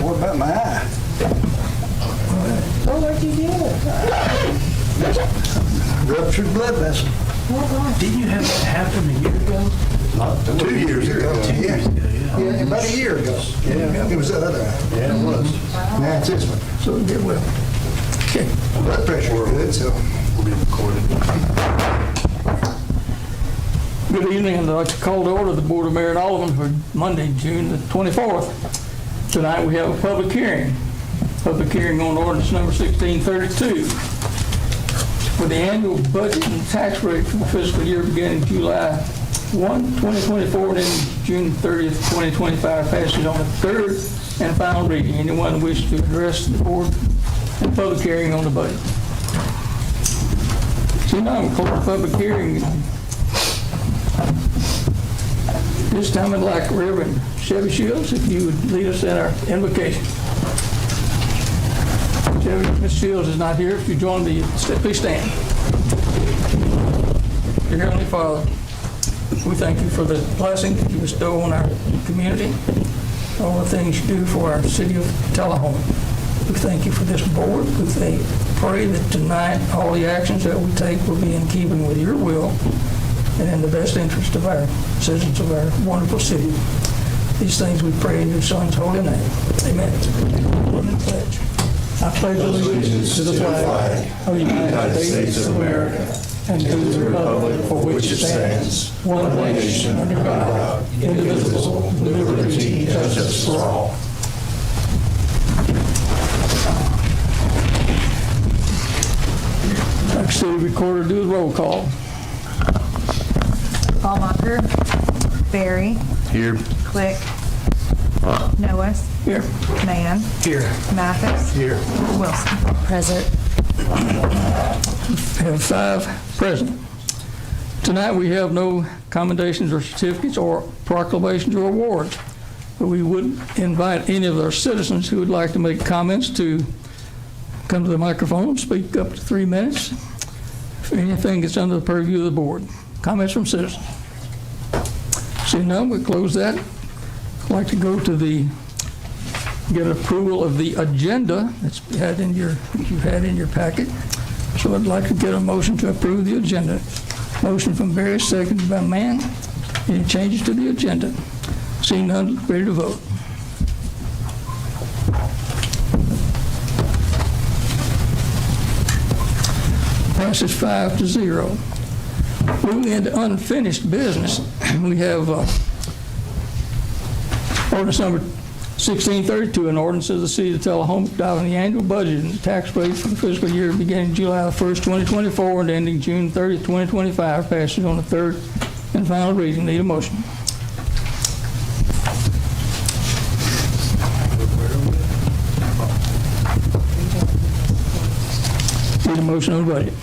What about my eye? Oh, what you did? Ruptured blood vessel. Didn't you have that happen a year ago? Not 2 years ago. 2 years ago, yeah. Yeah, about a year ago. Yeah, it was the other eye. Yeah, it was. Now it's this one. So we get well. Okay. Blood pressure good, so. Will be recorded. Good evening, and I'd like to call to order the Board of Mayor and Aldermen for Monday, June the 24th. Tonight we have a public hearing. Public hearing on ordinance number 1632 for the annual budget and tax rate for the fiscal year beginning July 1, 2024 and ending June 30th, 2025, passes on the third and final reading. Anyone wish to address the board in public hearing on the budget? So now we'll close the public hearing. This time I'd like Reverend Chevy Shields, if you would lead us in our invocation. Chevy, Ms. Shields is not here. If you join me, please stand. Dear Heavenly Father, we thank you for the blessing that you bestow on our community, all the things you do for our city of Tullahoma. We thank you for this board. We pray that tonight all the actions that we take will be in keeping with your will and in the best interest of our citizens of our wonderful city. These things we pray in your Son's holy name. Amen. Pledge. I pledge allegiance to the flag of the United States of America and to the republic for which it stands, one nation under God, indivisible, with liberty and justice for all. Next, city recorder, do the roll call. Ballmacher, Barry, Here. Click, Noah, Here. Mann, Here. Mathis, Here. Wilson. Present. We have 5 present. Tonight we have no commendations or certificates or proclamations or awards, but we would invite any of our citizens who would like to make comments to come to the microphone, speak up to 3 minutes. If anything that's under the purview of the board. Comments from citizens? Seeing none, we close that. I'd like to go to get approval of the agenda that's you had in your packet. So I'd like to get a motion to approve the agenda. Motion from Barry, seconded by Mann. Any changes to the agenda? Seeing none, ready to vote. Passes 5-0. Moving into unfinished business, we have ordinance number 1632, an ordinance of the city of Tullahoma adopting the annual budget and tax rate for the fiscal year beginning July 1st, 2024 and ending June 30th, 2025, passes on the third and final reading. Need a motion. Need a motion on the budget.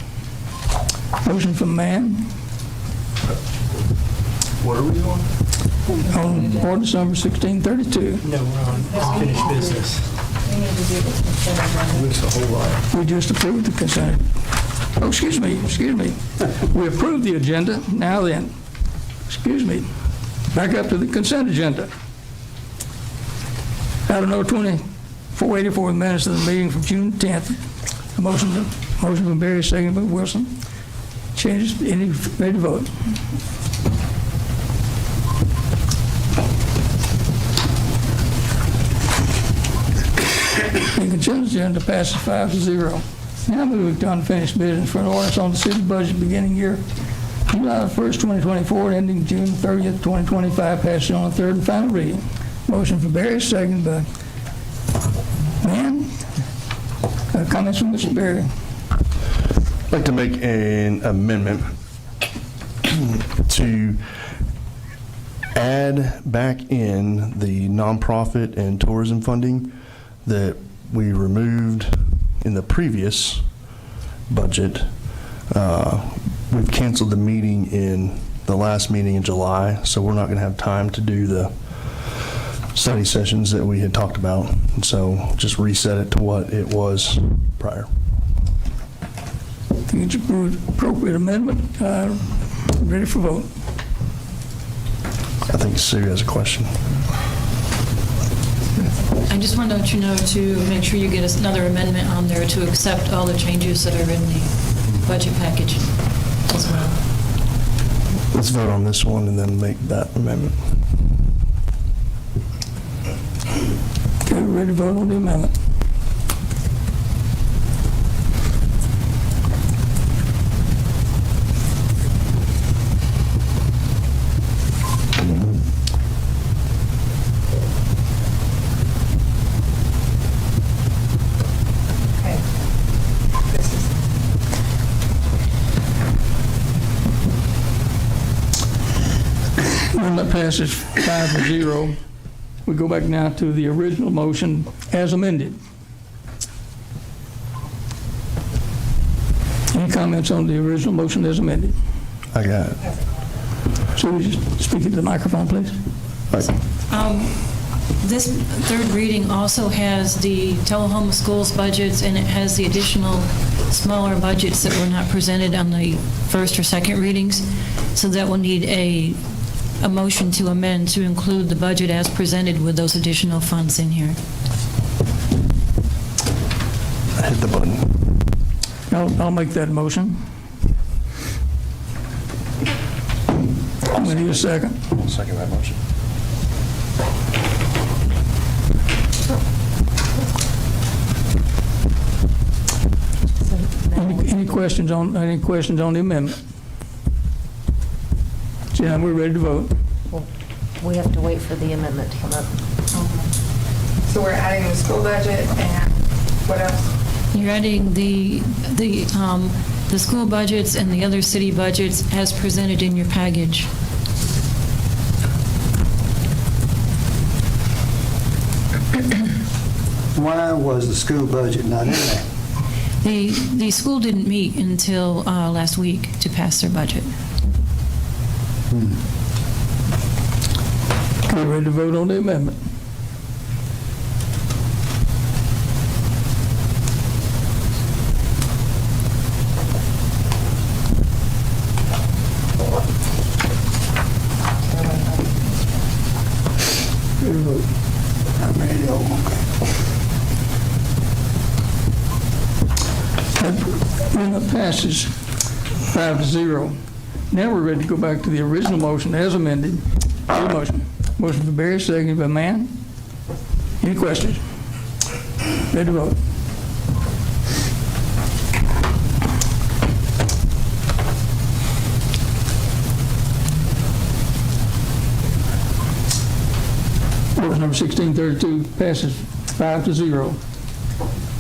Motion from Mann. What are we on? On ordinance number 1632. No, we're on unfinished business. Looks a whole lot. We just approved the consent. Oh, excuse me. We approved the agenda. Now then, excuse me. Back up to the consent agenda. Item number 2484, minutes of the meeting from June 10th. A motion from Barry, second by Wilson. Changes, any ready to vote? The consent agenda passes 5-0. Now moving to unfinished business for an ordinance on the city budget beginning year July 1st, 2024, ending June 30th, 2025, passes on the third and final reading. Motion for Barry, second by Mann. Comments from Mr. Barry. I'd like to make an amendment to add back in the nonprofit and tourism funding that we removed in the previous budget. We've canceled the meeting in the last meeting in July, so we're not going to have time to do the study sessions that we had talked about. And so just reset it to what it was prior. I think it's an appropriate amendment. Ready for vote. I think Sue has a question. I I just want to let you know to make sure you get us another amendment on there to accept all the changes that are in the budget package as well. Let's vote on this one and then make that amendment. Okay, we're ready to vote on the amendment. Okay. This is Amendment passes 5-0. We go back now to the original motion as amended. Any comments on the original motion as amended? I got it. So we just speak into the microphone, please. This third reading also has the Tullahoma schools budgets, and it has the additional smaller budgets that were not presented on the first or second readings. So that will need a motion to amend to include the budget as presented with those additional funds in here. I hit the button. I'll make that motion. I'm going to need a second. I'll second that motion. Any questions on the amendment? Jen, we're ready to vote. We have to wait for the amendment to come up. So we're adding the school budget and what else? You're adding the school budgets and the other city budgets as presented in your package. Why was the school budget not in there? The school didn't meet until last week to pass their budget. We're ready to vote on the amendment. Ready to vote. I'm ready to go. Amendment passes 5-0. Now we're ready to go back to the original motion as amended. Need a motion. Motion for Barry, seconded by Mann. Any questions? Ready to vote. Ordinance number 1632 passes 5-0.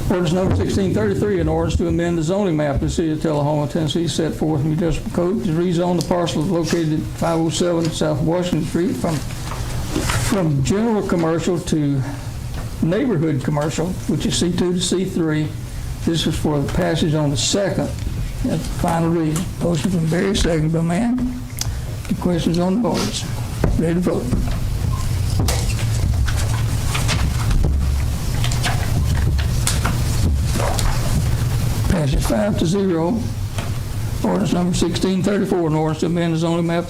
Ordinance number 1633, an ordinance to amend the zoning map of the city of Tullahoma, Tennessee, set forth in the municipal code to rezone the parcel located at 507 South Washington Street from general commercial to neighborhood commercial, which is C2 to C3. This is for the passage on the second and final reading. Motion from Barry, second by Mann. Any questions on the ordinance? Ready to vote. Passes 5-0. Ordinance number 1634, an ordinance to amend the zoning map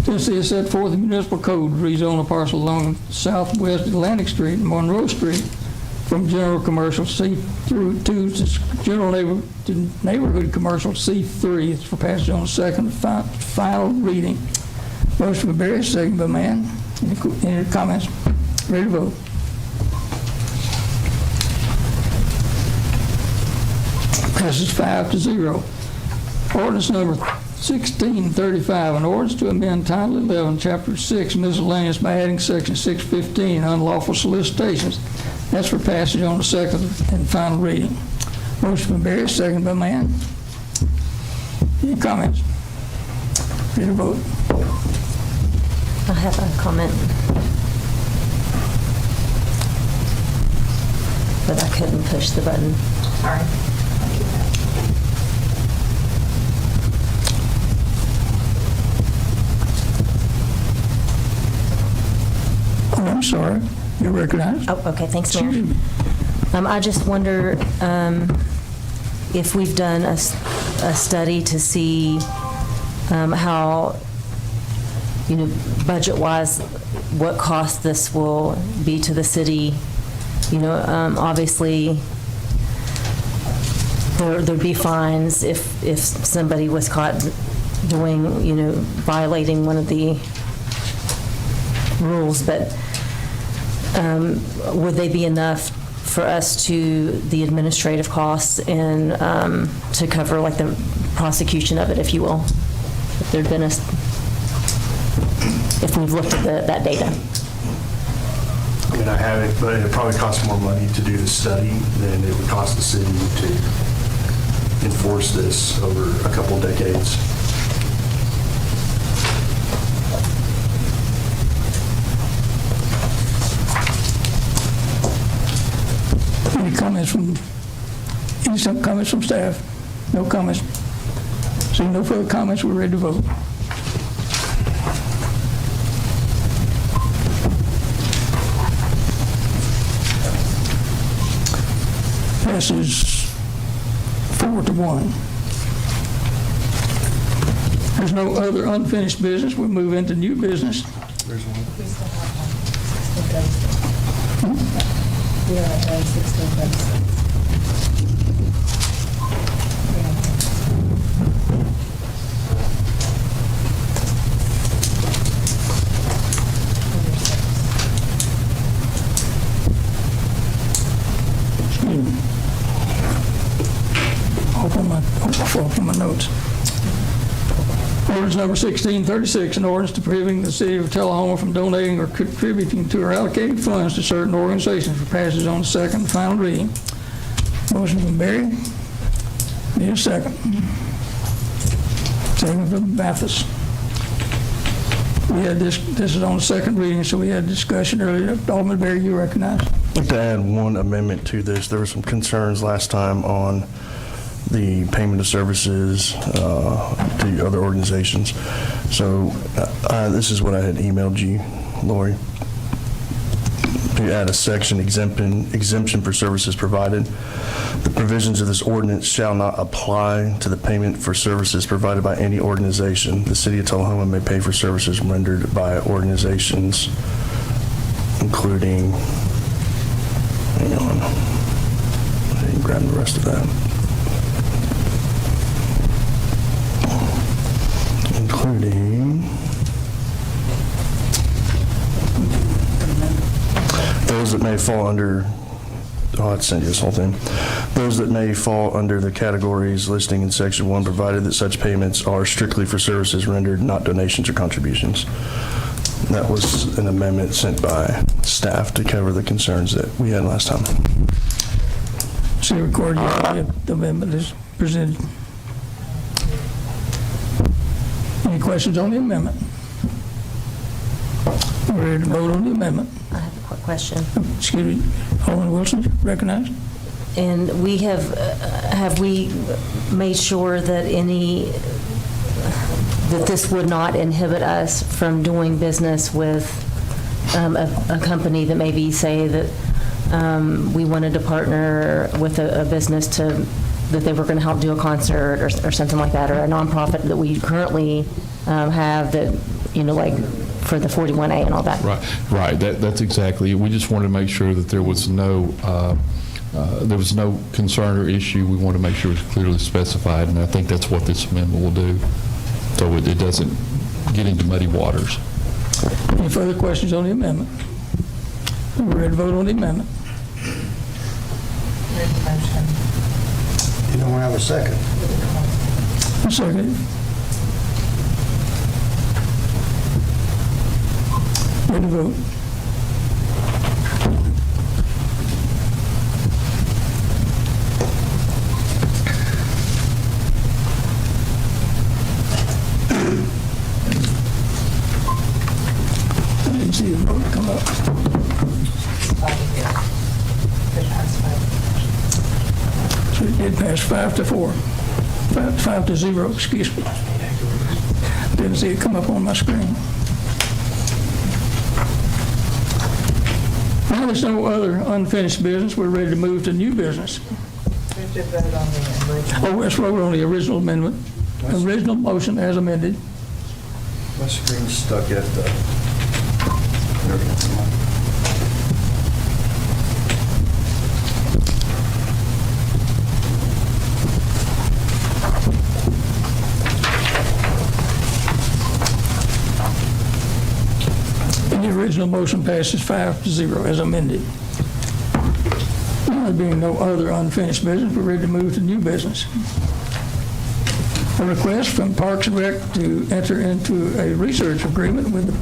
Tennessee is set forth in municipal code to rezone a parcel along southwest Atlantic Street and Monroe Street from general commercial C2 to general neighborhood commercial C3. It's for passage on the second final reading. Motion by Barry, second by Mann. Any comments? Ready to vote. Passes 5-0. Ordinance number 1635, an ordinance to amend Title 11, Chapter 6, miscellaneous by adding Section 615, unlawful solicitations. That's for passage on the second and final reading. Motion by Barry, second by Mann. Any comments? Ready to vote. I have a comment, but I couldn't push the button. Sorry. Oh, I'm sorry. You're recognized. Oh, okay, thanks, Excuse Mayor. me. I just wonder if we've done a study to see how, budget-wise, what cost this will be to the city Obviously, there'd be fines if somebody was caught doing, violating one of the rules, but would they be enough for us to the administrative costs and to cover like the prosecution of it, if you will, if there'd been if we've looked at that data? I mean, I haven't, but it probably costs more money to do the study than it would cost the city to enforce this over a couple decades. Any comments from staff? No comments? Seeing no further comments, we're ready to vote. Passes 4-1. There's no other unfinished business. We'll move into new business. There's one. We are at 1636. Open my notes. Ordinance number 1636, an ordinance prohibiting the city of Tullahoma from donating or contributing to or allocating funds to certain organizations for passage on second and final reading. Motion from Barry. Need a second. Second from Mathis. We had this is on the second reading, so we had discussion earlier. Alderman Barry, you recognize? I'd like to add one amendment to this. There were some concerns last time on the payment of services to other organizations. So this is what I had emailed you, Lori. To add a section exemption for services provided. The provisions of this ordinance shall not apply to the payment for services provided by any organization. The city of Tullahoma may pay for services rendered by organizations, including, hang on, I didn't grab the rest of that. Including those that may fall under, I'd send you this whole thing. Those that may fall under the categories listing in section 1, provided that such payments are strictly for services rendered, not donations or contributions. That was an amendment sent by staff to cover the concerns that we had last time. So record the amendment is presented. Any questions on the amendment? We're ready to vote on the amendment. I have a quick question. Excuse me, Alderman Wilson, recognized? And we have we made sure that that this would not inhibit us from doing business with a company that maybe say that we wanted to partner with a business that they were going to help do a concert or something like that, or a nonprofit that we currently have that, like for the 41A and all that. Right. That's exactly it. We just wanted to make sure that there was no concern or issue. We want to make sure it's clearly specified, and I think that's what this amendment will do, so it doesn't get into muddy waters. Any further questions on the amendment? We're ready to vote on the amendment. You don't have a second. A second. Ready to vote. I didn't see the vote come up. So it did pass 5-4. 5-0, excuse me. Didn't see it come up on my screen. Now there's no other unfinished business. We're ready to move to new business. Oh, let's vote on the original amendment. Original motion as amended. My screen's stuck at the... Original motion passes 5-0 as amended. There being no other unfinished business, we're ready to move to new business. A request from Parks and Rec to enter into a research agreement with the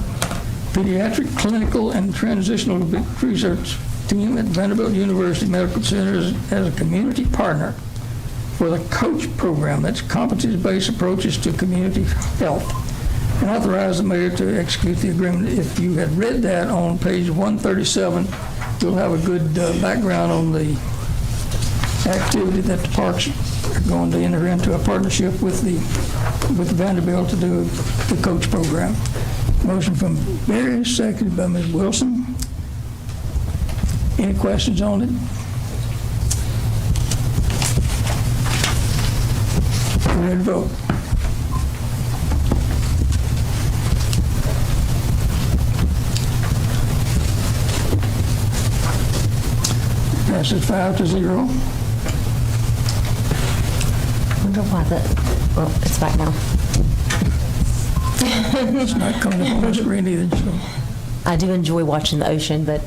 Pediatric Clinical and Transitional Research Team at Vanderbilt University Medical Center as a community partner for the COACH program, that's competency-based approaches to community health, and authorize the mayor to execute the agreement. If you had read that on page 137, you'll have a good background on the activity that the parks are going to enter into a partnership with Vanderbilt to do the COACH program. Motion from Barry, seconded by Ms. Wilson. Any questions on it? Ready to vote? Passes 5-0. Wonder why well, it's back now. It's not coming up on the screen either, so. I do enjoy watching the ocean, but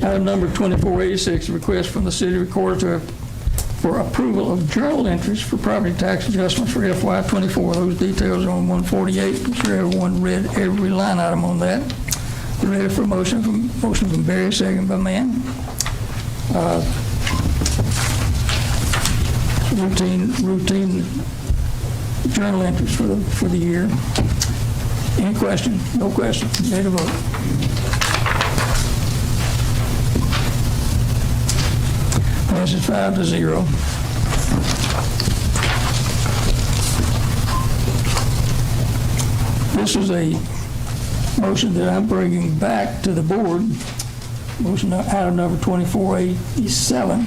Item number 2486, request from the city recorder for approval of journal entries for property tax adjustments for FY24. Those details are on 148. I'm sure everyone read every line item on that. We're ready for motion from Barry, second by Mann. Routine journal entries for the year. Any question? No question. Ready to vote. Passes 5-0. This is a motion that I'm bringing back to the board. Motion item number 2487.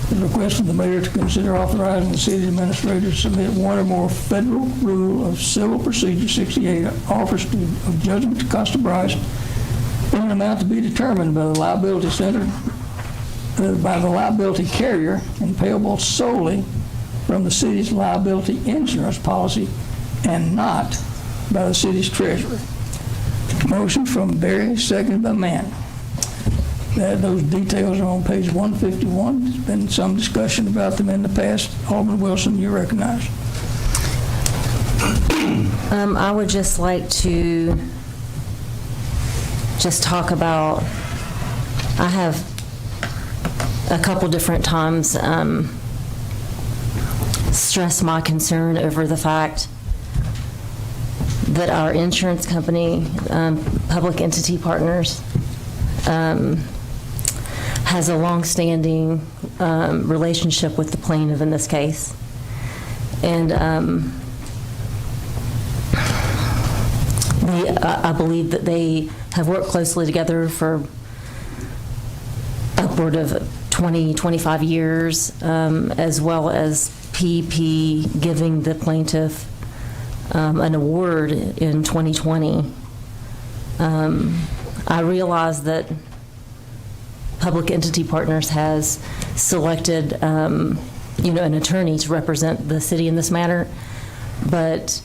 The request from the mayor to consider authorizing the city administrator to submit one or more federal rule of civil procedure 68 offers of judgment to Costa Bryce in an amount to be determined by the liability center, by the liability carrier, and payable solely from the city's liability insurance policy and not by the city's treasury. Motion from Barry, seconded by Mann. Those details are on page 151. There's been some discussion about them in the past. Alderman Wilson, you recognize. I would just like to just talk about, I have a couple different times stressed my concern over the fact that our insurance company, Public Entity Partners, has a long-standing relationship with the plaintiff in this case. And I believe that they have worked closely together for upward of 20, 25 years, as well as PP giving the plaintiff an award in 2020. I realize that Public Entity Partners has selected, an attorney to represent the city in this matter, but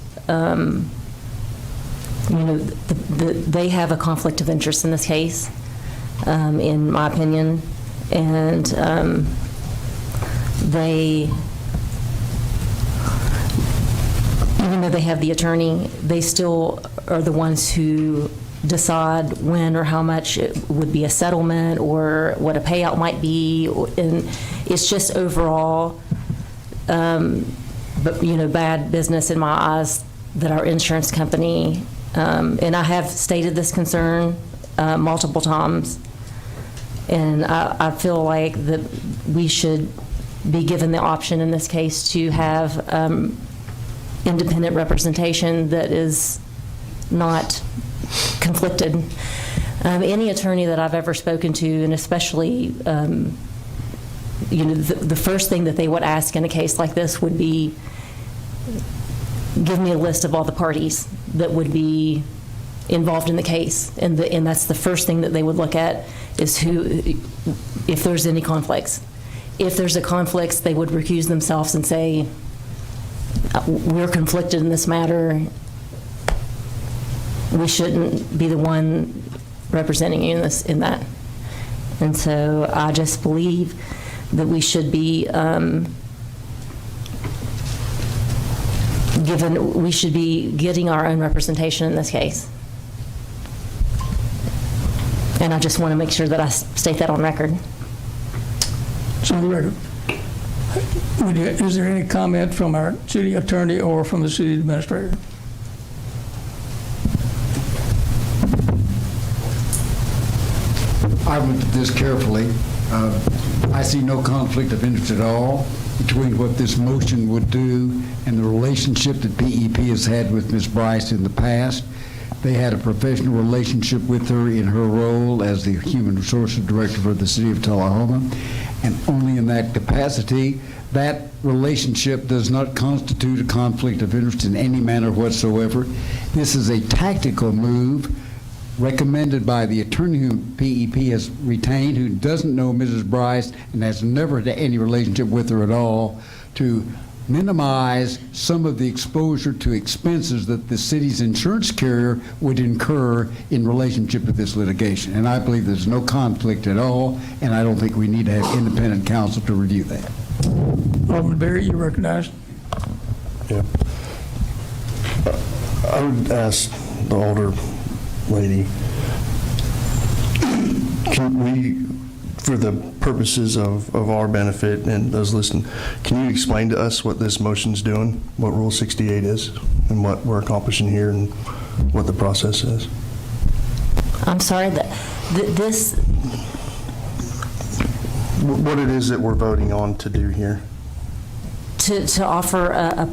they have a conflict of interest in this case, in my opinion, and they, even though they have the attorney, they still are the ones who decide when or how much it would be a settlement or what a payout might be, and it's just overall, bad business in my eyes that our insurance company, and I have stated this concern multiple times, and I feel like that we should be given the option in this case to have independent representation that is not conflicted. Any attorney that I've ever spoken to, and especially, the first thing that they would ask in a case like this would be, give me a list of all the parties that would be involved in the case, and that's the first thing that they would look at is if there's any conflicts. If there's a conflict, they would recuse themselves and say, we're conflicted in this matter, we shouldn't be the one representing you in that. And so I just believe that we should be getting our own representation in this case. And I just want to make sure that I state that on record. So on the record, is there any comment from our city attorney or from the city administrator? I looked at this carefully. I see no conflict of interest at all between what this motion would do and the relationship that PEP has had with Ms. Bryce in the past. They had a professional relationship with her in her role as the Human Resources Director for the City of Tullahoma, and only in that capacity. That relationship does not constitute a conflict of interest in any manner whatsoever. This is a tactical move recommended by the attorney who PEP has retained, who doesn't know Mrs. Bryce and has never had any relationship with her at all, to minimize some of the exposure to expenses that the city's insurance carrier would incur in relationship to this litigation. And I believe there's no conflict at all, and I don't think we need to have independent counsel to review that. Alderman Berry, you recognized. Yeah. I would ask the older lady, can we, for the purposes of our benefit and those listening, can you explain to us what this motion's doing, what Rule 68 is, and what we're accomplishing here, and what the process is? I'm sorry, this, What it is that we're voting on to do here? to offer,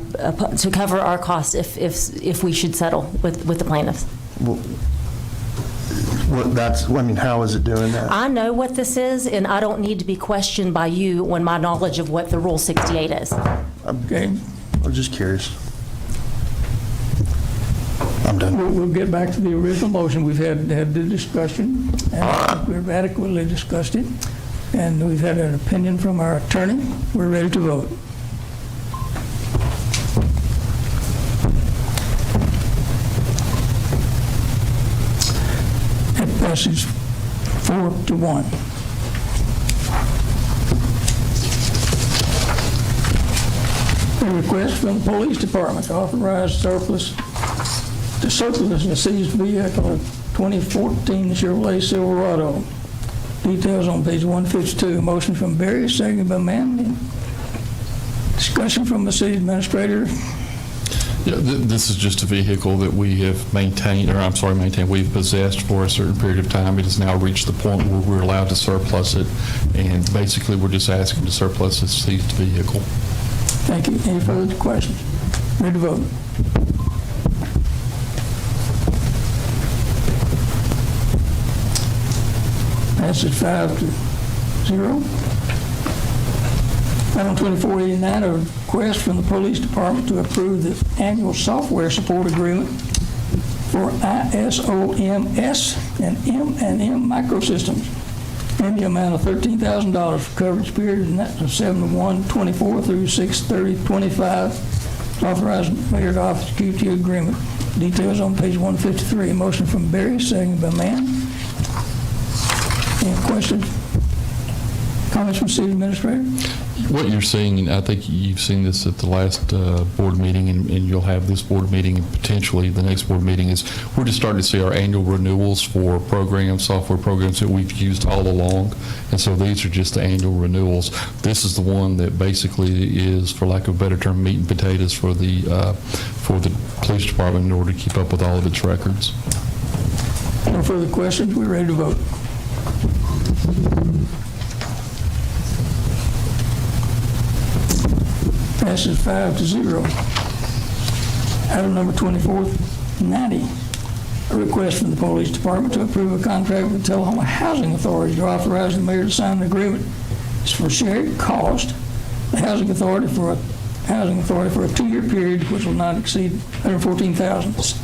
to cover our costs if we should settle with the plaintiffs. How is it doing that? I know what this is, and I don't need to be questioned by you on my knowledge of what the Rule 68 is. Okay. I'm just curious. I'm done. We'll get back to the original motion. We've had the discussion, and I think we've adequately discussed it, and we've had an opinion from our attorney. We're ready to vote. It passes 4-1. A request from the police department to authorize surplus a seized vehicle, a 2014 Chevrolet Silverado. Details on page 152. Motion from Berry, seconded by Manley. Discussion from the city administrator. Yeah, this is just a vehicle that we have we've possessed for a certain period of time. It has now reached the point where we're allowed to surplus it, and basically we're just asking to surplus this seized vehicle. Thank you. Any further questions? Ready to vote? Passes 5-0. Item 2489, a request from the police department to approve the annual software support agreement for ISOMS and M&M Microsystems in the amount of $13,000 for coverage period, and that's from 7/1/24 through 6/30/25. Authorized mayor to execute the agreement. Details on page 153. A motion from Berry, seconded by Mann. Any questions? Comments from city administrator? What you're seeing, and I think you've seen this at the last board meeting, and you'll have this board meeting and potentially the next board meeting, is we're just starting to see our annual renewals for programs, software programs that we've used all along. And so these are just the annual renewals. This is the one that basically is, for lack of a better term, meat and potatoes for the police department in order to keep up with all of its records. No further questions. We're ready to vote. Passes 5-0. Item number 2490, a request from the police department to approve a contract with the Tullahoma Housing Authority to authorize the mayor to sign an agreement. It's for shared cost. The housing authority for a 2-year period, which will not exceed $114,000.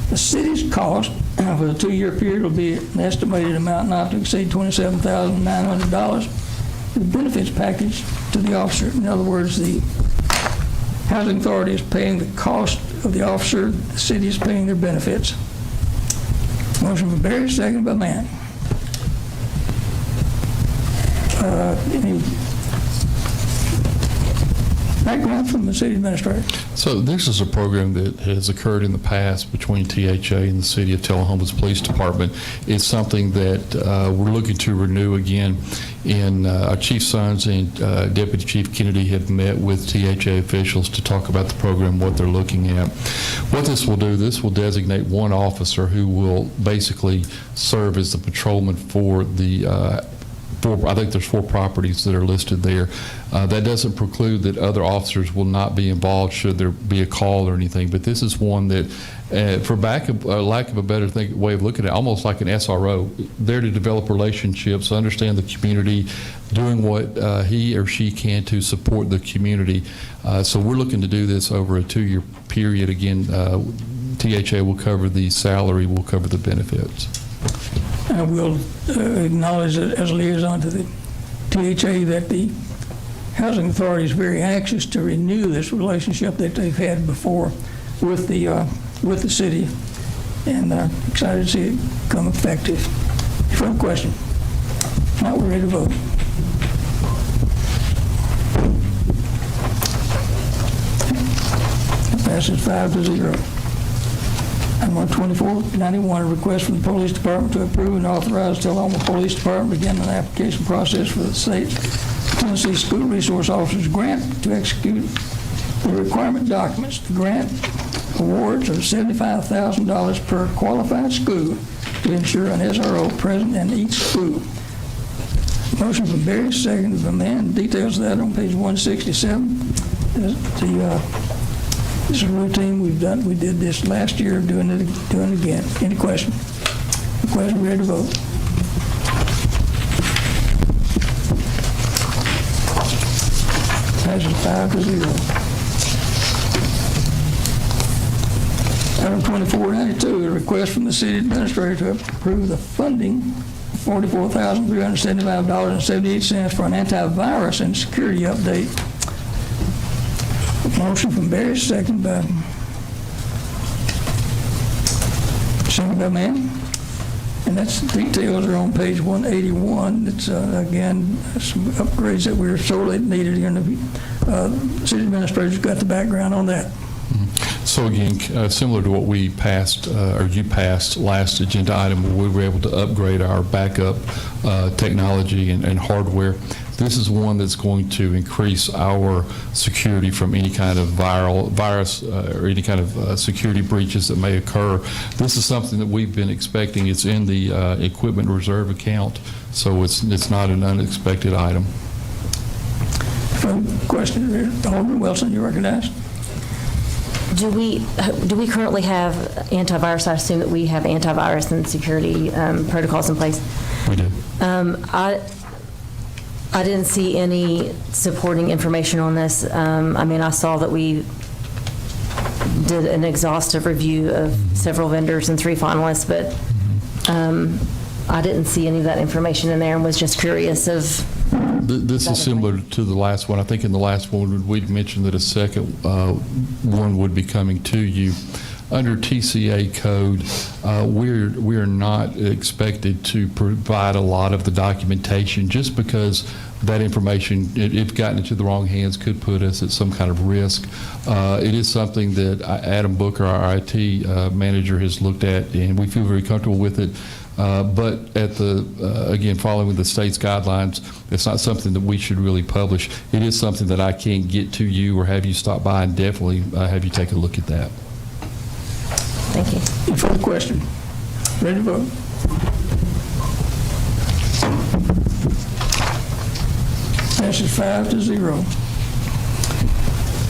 The city's cost for the 2-year period will be an estimated amount not to exceed $27,900. The benefits package to the officer. In other words, the housing authority is paying the cost of the officer, the city is paying their benefits. Motion for Barry, second by Mann. Any background from the city administrator? So this is a program that has occurred in the past between THA and the City of Tullahoma's Police Department. It's something that we're looking to renew again. And our Chief Sons and Deputy Chief Kennedy have met with THA officials to talk about the program, what they're looking at. What this will do, this will designate one officer who will basically serve as the patrolman for the I think there's 4 properties that are listed there. That doesn't preclude that other officers will not be involved should there be a call or anything, but this is one that, for lack of a better way of looking at it, almost like an SRO, there to develop relationships, understand the community, doing what he or she can to support the community. So we're looking to do this over a 2-year period. Again, THA will cover the salary, will cover the benefits. I will acknowledge that as liaison to the THA that the Housing Authority is very anxious to renew this relationship that they've had before with the city, and excited to see it become effective. Further question? Now we're ready to vote. It passes 5-0. Item 12491, a request from the Police Department to approve and authorize Tullahoma Police Department to begin an application process for the State Tennessee School Resource Officers Grant to execute the requirement documents. The grant awards are $75,000 per qualified school to ensure an SRO present in each school. Motion from Barry, second from Mann. Details of that on page 167. This is a routine we've done. We did this last year, doing it again. Any question? The question, ready to vote. Passes 5-0. Item 2492, a request from the city administrator to approve the funding of $44,375.78 for an antivirus and security update. Motion from Barry, second by Mann. And that's, details are on page 181. It's, again, some upgrades that we were sorely needed here. The city administrator's got the background on that. So again, similar to what we passed, or you passed last agenda item, where we were able to upgrade our backup technology and hardware. This is one that's going to increase our security from any kind of virus or any kind of security breaches that may occur. This is something that we've been expecting. It's in the equipment reserve account, so it's not an unexpected item. Question, Alderman Wilson, you recognized? Do we currently have antivirus? I assume that we have antivirus and security protocols in place. We do. I didn't see any supporting information on this. I mean, I saw that we did an exhaustive review of several vendors and 3 finalists, but I didn't see any of that information in there and was just curious of. This is similar to the last one. I think in the last one we'd mentioned that a second one would be coming to you. Under TCA code, we're not expected to provide a lot of the documentation just because that information, if gotten into the wrong hands, could put us at some kind of risk. It is something that Adam Booker, our IT manager, has looked at, and we feel very comfortable with it. But at again, following the state's guidelines, it's not something that we should really publish. It is something that I can't get to you or have you stop by and definitely have you take a look at that. Thank you. Any further question? Ready to vote? Passes 5-0.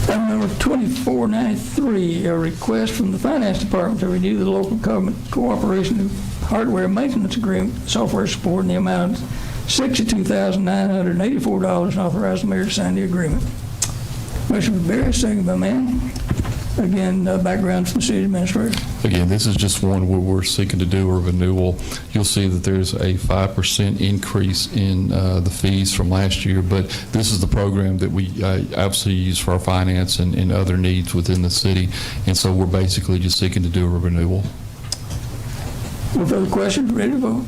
Item number 2493, a request from the Finance Department to renew the local government cooperation hardware maintenance agreement, software support in the amount of $62,984 and authorize the mayor to sign the agreement. Motion from Barry, second by Mann. Again, background from the city administrator. Again, this is just one where we're seeking to do a renewal. You'll see that there's a 5% increase in the fees from last year, but this is the program that we obviously use for our finance and other needs within the city, and so we're basically just seeking to do a renewal. No further questions, ready to vote?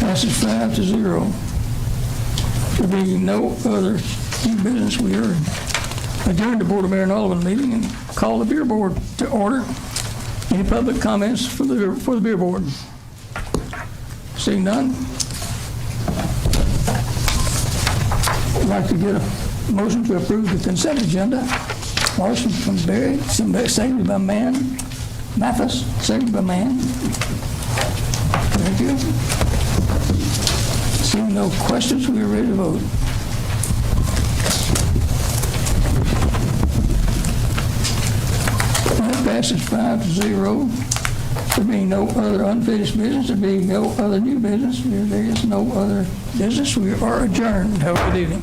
Passes 5-0. There being no other new business, we are adjourned the Board of Mayor and Aldermen meeting and call the beer board to order. Any public comments for the beer board? Seeing none. I'd like to get a motion to approve the consent agenda. Motion from Barry, seconded by Mathis, seconded by Mann. Thank you. Seeing no questions, we are ready to vote. That passes 5-0. There being no other unfinished business, there being no other new business, there is no other business, we are adjourned. Have a good evening.